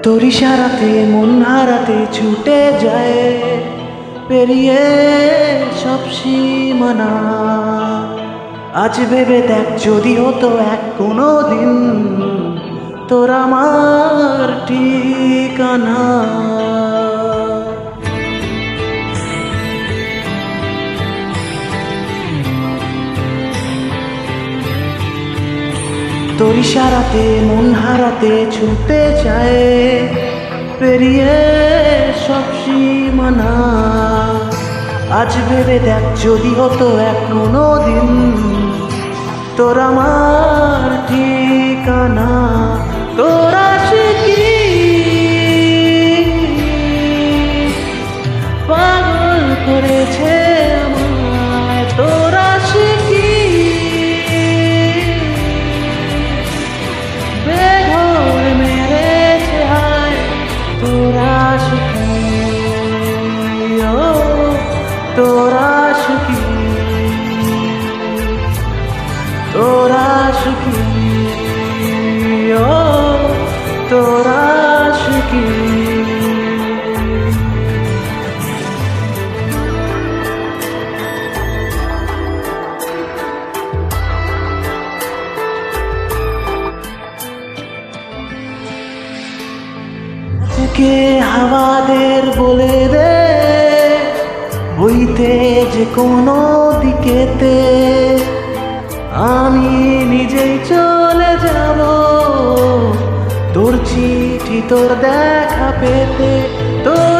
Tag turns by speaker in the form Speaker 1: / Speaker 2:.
Speaker 1: তোর ইশারাতে মন হারাতে ছুটে যায়, পেরিয়ে সব সীমানা। আজ ভেবে দেখ যদি হতো এক কোনো দিন তোর আমার ঠিকানা। তোর ইশারাতে মন হারাতে ছুটে যায়, পেরিয়ে সব সীমানা। আজ ভেবে দেখ যদি হতো এক কোনো দিন তোর আমার ঠিকানা। তোর আশিকি পাগল করেছে আমায়, তোর আশিকি বেঘর মেরেছে হায়। তোর আশিকি ও তোর আশিকি, তোর আশিকি ও তোর আশিকি। কে হাওয়াদের বলে দে বইতে যে কোনো দিকেতে, আমি নিজেই চলে যাব তোর চিঠি তোর দেখা পেতে। তোর